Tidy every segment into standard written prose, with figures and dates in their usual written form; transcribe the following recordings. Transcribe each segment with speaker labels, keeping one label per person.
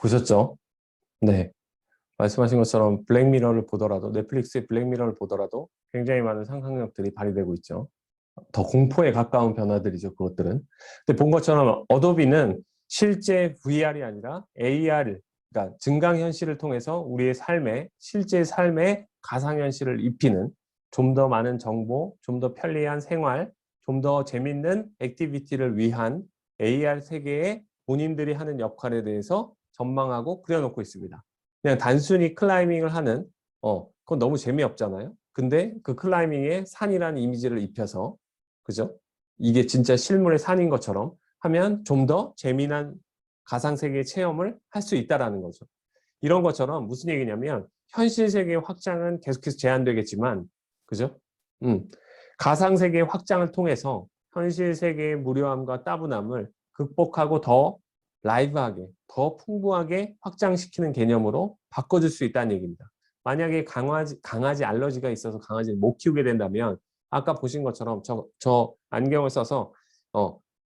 Speaker 1: 보셨죠? 네. 말씀하신 것처럼 블랙미러를 보더라도, 넷플릭스의 블랙미러를 보더라도 굉장히 많은 상상력들이 발휘되고 있죠. 더 공포에 가까운 변화들이죠, 그것들은. 근데 본 것처럼 어도비는 실제 VR이 아니라 AR, 그러니까 증강현실을 통해서 우리의 삶에, 실제 삶에 가상현실을 입히는 좀 더 많은 정보, 좀 더 편리한 생활, 좀 더 재밌는 액티비티를 위한 AR 세계에 본인들이 하는 역할에 대해서 전망하고 그려놓고 있습니다. 그냥 단순히 클라이밍을 하는, 그건 너무 재미없잖아요. 근데 그 클라이밍에 산이라는 이미지를 입혀서, 그죠? 이게 진짜 실물의 산인 것처럼 하면 좀 더 재미난 가상세계 체험을 할 수 있다는 거죠. 이런 것처럼 무슨 얘기냐면 현실 세계의 확장은 계속해서 제한되겠지만, 그죠? 가상세계의 확장을 통해서 현실 세계의 무료함과 따분함을 극복하고 더 라이브하게, 더 풍부하게 확장시키는 개념으로 바꿔줄 수 있다는 얘기입니다. 만약에 강아지 알러지가 있어서 강아지를 못 키우게 된다면 아까 보신 것처럼 저 안경을 써서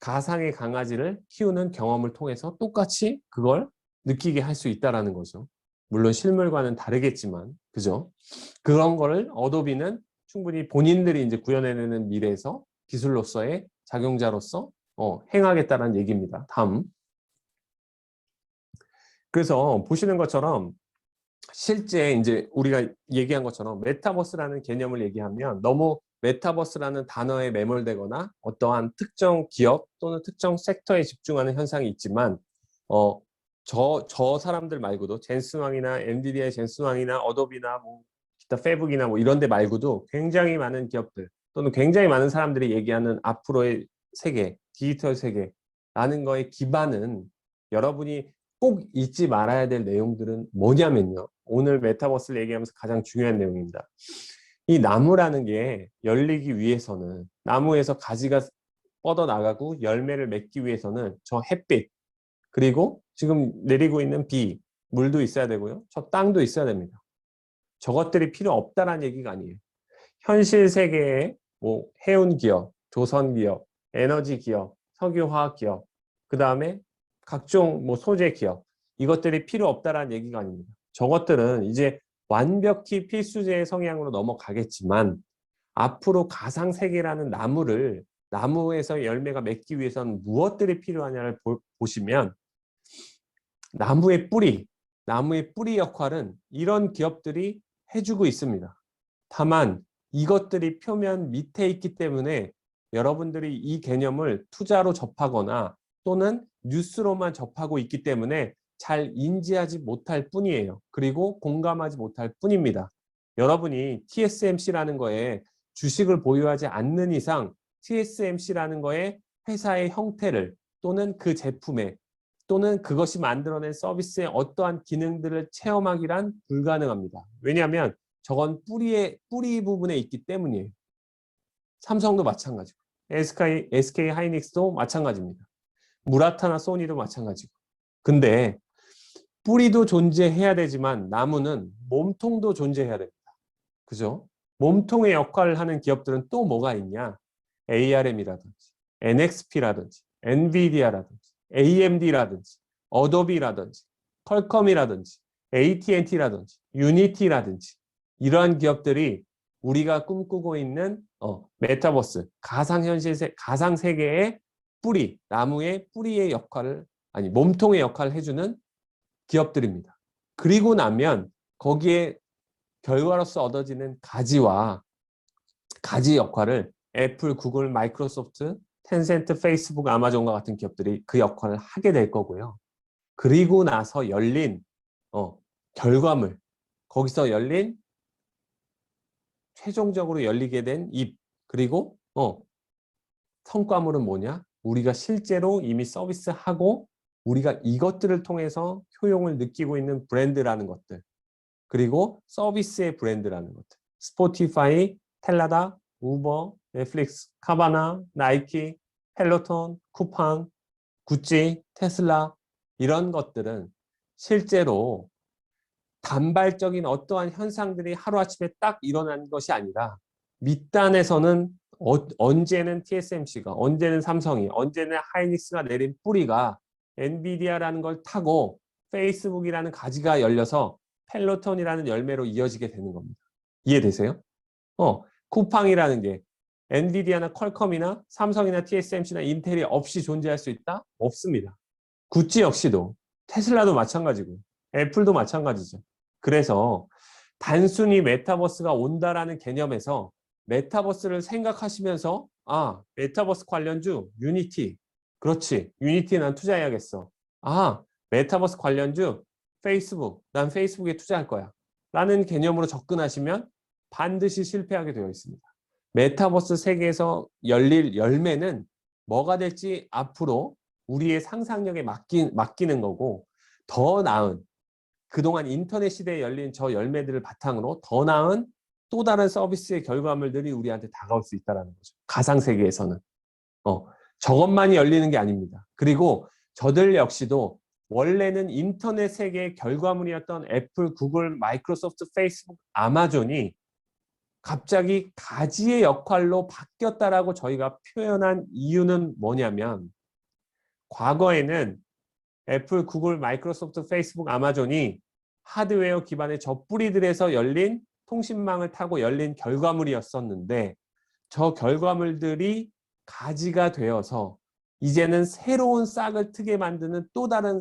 Speaker 1: 가상의 강아지를 키우는 경험을 통해서 똑같이 그걸 느끼게 할 수 있다는 거죠. 물론 실물과는 다르겠지만, 그죠? 그런 거를 어도비는 충분히 본인들이 이제 구현해내는 미래에서 기술로서의 작용자로서 행하겠다는 얘기입니다. 다음. 그래서 보시는 것처럼 실제 이제 우리가 얘기한 것처럼 메타버스라는 개념을 얘기하면 너무 메타버스라는 단어에 매몰되거나 어떠한 특정 기업 또는 특정 섹터에 집중하는 현상이 있지만 저 사람들 말고도 젠슨왕이나 엔비디아의 젠슨왕이나 어도비나 뭐 기타 페북이나 뭐 이런 데 말고도 굉장히 많은 기업들 또는 굉장히 많은 사람들이 얘기하는 앞으로의 세계, 디지털 세계라는 거의 기반은 여러분이 꼭 잊지 말아야 될 내용들은 뭐냐면요. 오늘 메타버스를 얘기하면서 가장 중요한 내용입니다. 이 나무라는 게 열리기 위해서는 나무에서 가지가 뻗어나가고 열매를 맺기 위해서는 저 햇빛 그리고 지금 내리고 있는 비, 물도 있어야 되고요. 저 땅도 있어야 됩니다. 저것들이 필요 없다라는 얘기가 아니에요. 현실 세계에 뭐 해운 기업, 조선 기업, 에너지 기업, 석유화학 기업, 그 다음에 각종 뭐 소재 기업 이것들이 필요 없다라는 얘기가 아닙니다. 저것들은 이제 완벽히 필수제의 성향으로 넘어가겠지만 앞으로 가상세계라는 나무에서 열매가 맺기 위해서는 무엇들이 필요하냐를 보시면 나무의 뿌리 역할은 이런 기업들이 해주고 있습니다. 다만 이것들이 표면 밑에 있기 때문에 여러분들이 이 개념을 투자로 접하거나 또는 뉴스로만 접하고 있기 때문에 잘 인지하지 못할 뿐이에요. 그리고 공감하지 못할 뿐입니다. 여러분이 TSMC라는 거에 주식을 보유하지 않는 이상 TSMC라는 거에 회사의 형태를 또는 그 제품의 또는 그것이 만들어낸 서비스의 어떠한 기능들을 체험하기란 불가능합니다. 왜냐하면 저건 뿌리 부분에 있기 때문이에요. 삼성도 마찬가지고 SK 하이닉스도 마찬가지입니다. 무라타나 소니도 마찬가지고. 근데 뿌리도 존재해야 되지만 나무는 몸통도 존재해야 됩니다. 그죠? 몸통의 역할을 하는 기업들은 또 뭐가 있냐? ARM이라든지 NXP라든지 엔비디아라든지 AMD라든지 어도비라든지 퀄컴이라든지 AT&T라든지 유니티라든지 이러한 기업들이 우리가 꿈꾸고 있는 메타버스 가상세계의 뿌리, 나무의 뿌리의 역할을 아니 몸통의 역할을 해주는 기업들입니다. 그리고 나면 거기에 결과로서 얻어지는 가지 역할을 애플, 구글, 마이크로소프트, 텐센트, 페이스북, 아마존과 같은 기업들이 그 역할을 하게 될 거고요. 그리고 나서 열린 결과물, 거기서 열린 최종적으로 열리게 된 입, 그리고 성과물은 뭐냐? 우리가 실제로 이미 서비스하고 우리가 이것들을 통해서 효용을 느끼고 있는 브랜드라는 것들, 그리고 서비스의 브랜드라는 것들. 스포티파이, 텔라다, 우버, 넷플릭스, 카바나, 나이키, 펠로톤, 쿠팡, 구찌, 테슬라 이런 것들은 실제로 단발적인 어떠한 현상들이 하루아침에 딱 일어난 것이 아니라 밑단에서는 언제는 TSMC가, 언제는 삼성이, 언제는 하이닉스가 내린 뿌리가 엔비디아라는 걸 타고 페이스북이라는 가지가 열려서 펠로톤이라는 열매로 이어지게 되는 겁니다. 이해되세요? 쿠팡이라는 게 엔비디아나 퀄컴이나 삼성이나 TSMC나 인텔이 없이 존재할 수 있다? 없습니다. 구찌 역시도, 테슬라도 마찬가지고, 애플도 마찬가지죠. 그래서 단순히 메타버스가 온다라는 개념에서 메타버스를 생각하시면서 메타버스 관련주 유니티. 그렇지. 유니티에 난 투자해야겠어. 메타버스 관련주 페이스북. 난 페이스북에 투자할 거야. 라는 개념으로 접근하시면 반드시 실패하게 되어 있습니다. 메타버스 세계에서 열릴 열매는 뭐가 될지 앞으로 우리의 상상력에 맡기는 거고, 더 나은 그동안 인터넷 시대에 열린 저 열매들을 바탕으로 더 나은 또 다른 서비스의 결과물들이 우리한테 다가올 수 있다는 거죠. 가상세계에서는. 저것만이 열리는 게 아닙니다. 그리고 저들 역시도 원래는 인터넷 세계의 결과물이었던 애플, 구글, 마이크로소프트, 페이스북, 아마존이 갑자기 가지의 역할로 바뀌었다라고 저희가 표현한 이유는 뭐냐면, 과거에는 애플, 구글, 마이크로소프트, 페이스북, 아마존이 하드웨어 기반의 저 뿌리들에서 열린 통신망을 타고 열린 결과물이었었는데, 저 결과물들이 가지가 되어서 이제는 새로운 싹을 트게 만드는 또 다른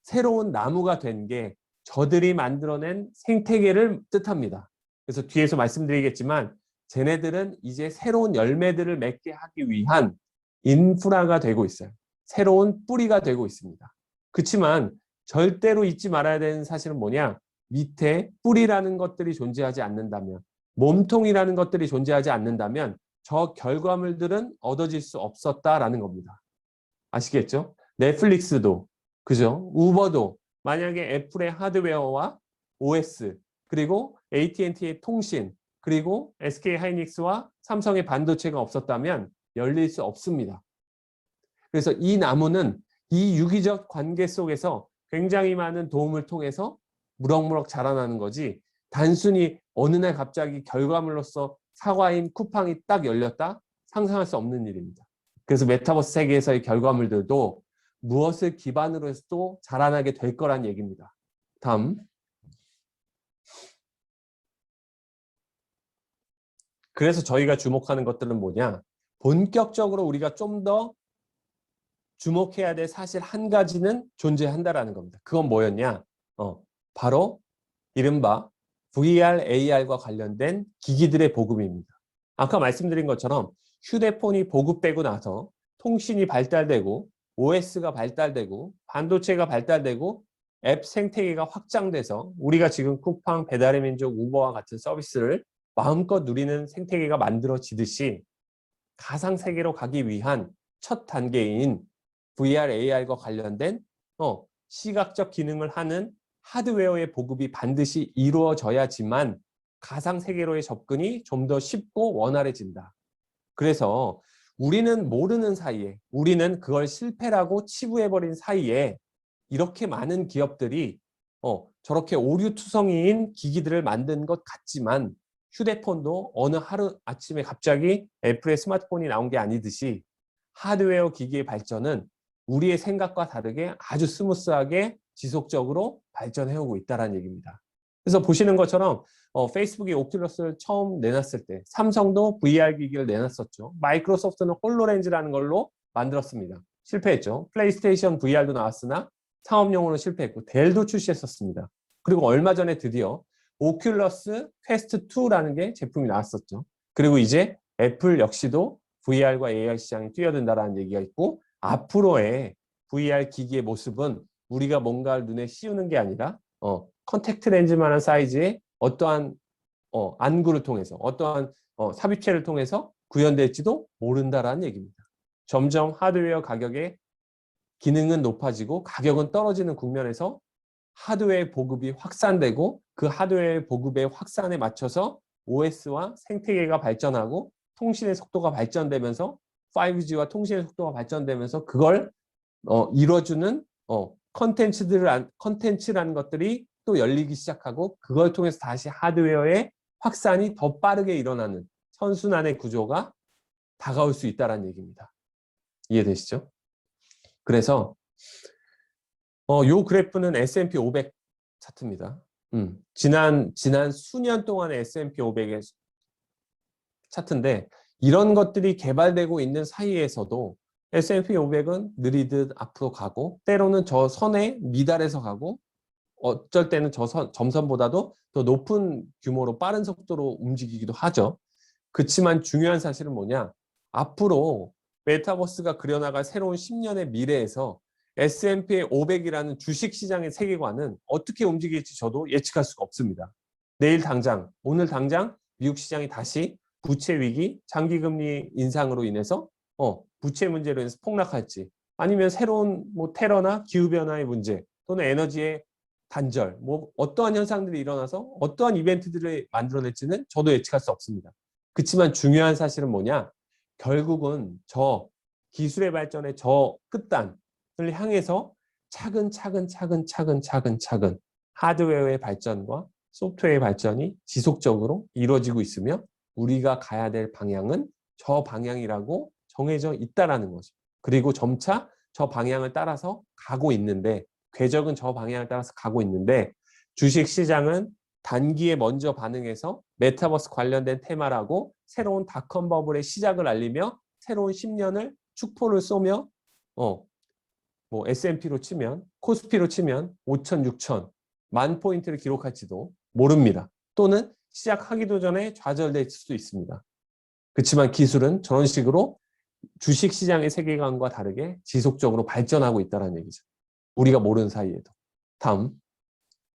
Speaker 1: 새로운 나무가 된 게 저들이 만들어낸 생태계를 뜻합니다. 그래서 뒤에서 말씀드리겠지만 쟤네들은 이제 새로운 열매들을 맺게 하기 위한 인프라가 되고 있어요. 새로운 뿌리가 되고 있습니다. 그렇지만 절대로 잊지 말아야 되는 사실은 뭐냐? 밑에 뿌리라는 것들이 존재하지 않는다면, 몸통이라는 것들이 존재하지 않는다면 저 결과물들은 얻어질 수 없었다라는 겁니다. 아시겠죠? 넷플릭스도, 그죠? 우버도 만약에 애플의 하드웨어와 OS, 그리고 AT&T의 통신, 그리고 SK하이닉스와 삼성의 반도체가 없었다면 열릴 수 없습니다. 그래서 이 나무는 이 유기적 관계 속에서 굉장히 많은 도움을 통해서 무럭무럭 자라나는 거지, 단순히 어느 날 갑자기 결과물로서 사과인 쿠팡이 딱 열렸다? 상상할 수 없는 일입니다. 그래서 메타버스 세계에서의 결과물들도 무엇을 기반으로 해서도 자라나게 될 거란 얘기입니다. 다음. 그래서 저희가 주목하는 것들은 뭐냐? 본격적으로 우리가 좀 더 주목해야 될 사실 한 가지는 존재한다라는 겁니다. 그건 뭐였냐? 바로 이른바 VR, AR과 관련된 기기들의 보급입니다. 아까 말씀드린 것처럼 휴대폰이 보급되고 나서 통신이 발달되고 OS가 발달되고 반도체가 발달되고 앱 생태계가 확장돼서 우리가 지금 쿠팡, 배달의 민족, 우버와 같은 서비스를 마음껏 누리는 생태계가 만들어지듯이 가상세계로 가기 위한 첫 단계인 VR, AR과 관련된 시각적 기능을 하는 하드웨어의 보급이 반드시 이루어져야지만 가상세계로의 접근이 좀 더 쉽고 원활해진다. 그래서 우리는 모르는 사이에, 우리는 그걸 실패라고 치부해버린 사이에 이렇게 많은 기업들이 저렇게 오류투성이인 기기들을 만든 것 같지만, 휴대폰도 어느 하루 아침에 갑자기 애플의 스마트폰이 나온 게 아니듯이 하드웨어 기기의 발전은 우리의 생각과 다르게 아주 스무스하게 지속적으로 발전해오고 있다는 얘기입니다. 그래서 보시는 것처럼 페이스북이 오큘러스를 처음 내놨을 때 삼성도 VR 기기를 내놨었죠. 마이크로소프트는 홀로렌즈라는 걸로 만들었습니다. 실패했죠. 플레이스테이션 VR도 나왔으나 상업용으로 실패했고, 델도 출시했었습니다. 그리고 얼마 전에 드디어 오큘러스 퀘스트 2라는 게 제품이 나왔었죠. 그리고 이제 애플 역시도 VR과 AR 시장에 뛰어든다는 얘기가 있고, 앞으로의 VR 기기의 모습은 우리가 뭔가를 눈에 씌우는 게 아니라 컨택트 렌즈만한 사이즈의 어떠한 안구를 통해서, 어떠한 삽입체를 통해서 구현될지도 모른다라는 얘기입니다. 점점 하드웨어 가격의 기능은 높아지고 가격은 떨어지는 국면에서 하드웨어 보급이 확산되고, 그 하드웨어 보급의 확산에 맞춰서 OS와 생태계가 발전하고 통신의 속도가 발전되면서 5G와 통신의 속도가 발전되면서 그걸 이뤄주는 컨텐츠라는 것들이 또 열리기 시작하고, 그걸 통해서 다시 하드웨어의 확산이 더 빠르게 일어나는 선순환의 구조가 다가올 수 있다는 얘기입니다. 이해되시죠? 그래서 요 그래프는 S&P 500 차트입니다. 지난 수년 동안의 S&P 500의 차트인데 이런 것들이 개발되고 있는 사이에서도 S&P 500은 느리듯 앞으로 가고 때로는 저 선에 미달해서 가고 어쩔 때는 저 점선보다도 더 높은 규모로 빠른 속도로 움직이기도 하죠. 그렇지만 중요한 사실은 뭐냐? 앞으로 메타버스가 그려나갈 새로운 10년의 미래에서 S&P 500이라는 주식시장의 세계관은 어떻게 움직일지 저도 예측할 수가 없습니다. 내일 당장, 오늘 당장 미국 시장이 다시 부채 위기, 장기금리 인상으로 인해서 부채 문제로 인해서 폭락할지 아니면 새로운 뭐 테러나 기후변화의 문제 또는 에너지의 단절, 뭐 어떠한 현상들이 일어나서 어떠한 이벤트들을 만들어낼지는 저도 예측할 수 없습니다. 그렇지만 중요한 사실은 뭐냐? 결국은 저 기술의 발전의 저 끝단을 향해서 차근차근 하드웨어의 발전과 소프트웨어의 발전이 지속적으로 이루어지고 있으며 우리가 가야 될 방향은 저 방향이라고 정해져 있다라는 거죠. 그리고 점차 저 방향을 따라서 가고 있는데 궤적은 저 방향을 따라서 가고 있는데 주식시장은 단기에 먼저 반응해서 메타버스 관련된 테마라고 새로운 닷컴 버블의 시작을 알리며 새로운 10년을 축포를 쏘며 뭐 S&P로 치면 코스피로 치면 5천, 6천, 10,000포인트를 기록할지도 모릅니다. 또는 시작하기도 전에 좌절될 수도 있습니다. 그렇지만 기술은 저런 식으로 주식시장의 세계관과 다르게 지속적으로 발전하고 있다는 얘기죠. 우리가 모르는 사이에도. 다음.